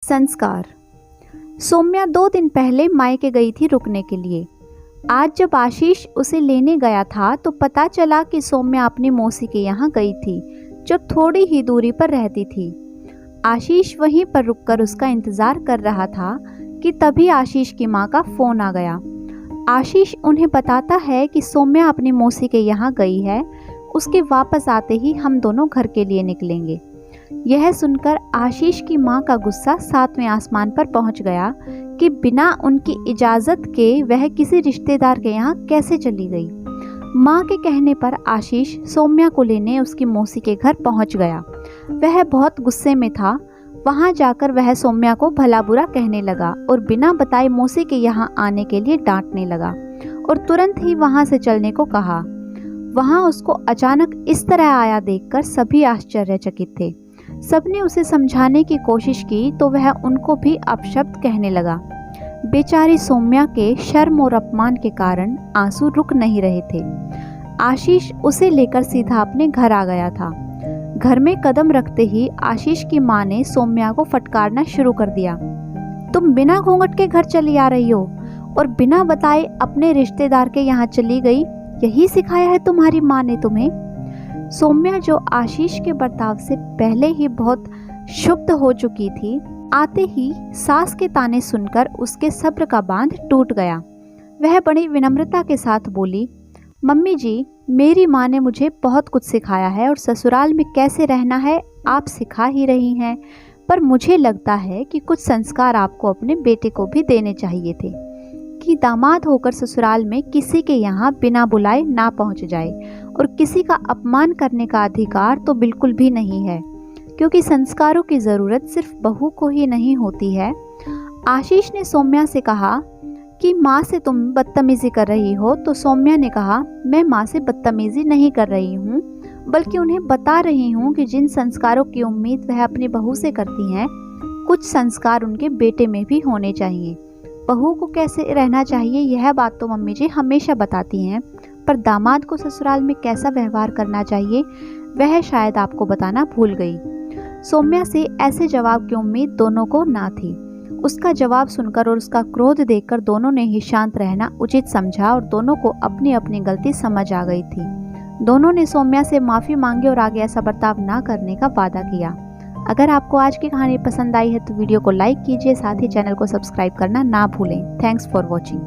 संस्कार। सौम्या 2 दिन पहले मायके गई थी रुकने के लिए। आज जब आशीष उसे लेने गया था तो पता चला कि सौम्या अपनी मौसी के यहाँ गई थी, जो थोड़ी ही दूरी पर रहती थी। आशीष वहीं पर रुककर उसका इंतज़ार कर रहा था कि तभी आशीष की माँ का फ़ोन आ गया। आशीष उन्हें बताता है कि सौम्या अपनी मौसी के यहाँ गई है, उसके वापस आते ही हम दोनों घर के लिए निकलेंगे। यह सुनकर आशीष की माँ का गुस्सा 7वें आसमान पर पहुंच गया कि बिना उनकी इजाज़त के वह किसी रिश्तेदार के यहाँ कैसे चली गई। माँ के कहने पर आशीष सौम्या को लेने उसकी मौसी के घर पहुंच गया। वह बहुत गुस्से में था। वहां जाकर वह सौम्या को भला बुरा कहने लगा और बिना बताए मौसी के यहाँ आने के लिए डांटने लगा और तुरंत ही वहां से चलने को कहा। वहां उसको अचानक इस तरह आया देखकर सभी आश्चर्यचकित थे। सबने उसे समझाने की कोशिश की तो वह उनको भी अपशब्द कहने लगा। बेचारी सौम्या के शर्म और अपमान के कारण आंसू रुक नहीं रहे थे। आशीष उसे लेकर सीधा अपने घर आ गया था। घर में कदम रखते ही आशीष की माँ ने सौम्या को फटकारना शुरू कर दिया। तुम बिना घूंघट के घर चली आ रही हो और बिना बताए अपने रिश्तेदार के यहाँ चली गई, यही सिखाया है तुम्हारी माँ ने तुम्हें? सौम्या, जो आशीष के बर्ताव से पहले ही बहुत क्षुब्ध हो चुकी थी, आते ही सास के ताने सुनकर उसके सब्र का बांध टूट गया। वह बड़ी विनम्रता के साथ बोली, मम्मी जी, मेरी माँ ने मुझे बहुत कुछ सिखाया है और ससुराल में कैसे रहना है आप सिखा ही रही हैं, पर मुझे लगता है कि कुछ संस्कार आपको अपने बेटे को भी देने चाहिए थे कि दामाद होकर ससुराल में किसी के यहाँ बिना बुलाए ना पहुँच जाए और किसी का अपमान करने का अधिकार तो बिल्कुल भी नहीं है, क्योंकि संस्कारों की ज़रूरत सिर्फ बहू को ही नहीं होती है। आशीष ने सौम्या से कहा कि माँ से तुम बदतमीज़ी कर रही हो, तो सौम्या ने कहा, मैं माँ से बदतमीज़ी नहीं कर रही हूँ, बल्कि उन्हें बता रही हूँ कि जिन संस्कारों की उम्मीद वह अपनी बहू से करती हैं, कुछ संस्कार उनके बेटे में भी होने चाहिए। बहू को कैसे रहना चाहिए यह बात तो मम्मी जी हमेशा बताती हैं, पर दामाद को ससुराल में कैसा व्यवहार करना चाहिए वह शायद आपको बताना भूल गई। सौम्या से ऐसे जवाब की उम्मीद दोनों को ना थी। उसका जवाब सुनकर और उसका क्रोध देखकर दोनों ने ही शांत रहना उचित समझा और दोनों को अपनी अपनी गलती समझ आ गई थी। दोनों ने सौम्या से माफ़ी मांगी और आगे ऐसा बर्ताव ना करने का वादा किया। अगर आपको आज की कहानी पसंद आई है तो वीडियो को लाइक कीजिए, साथ ही चैनल को सब्सक्राइब करना ना भूलें। Thanks for watching.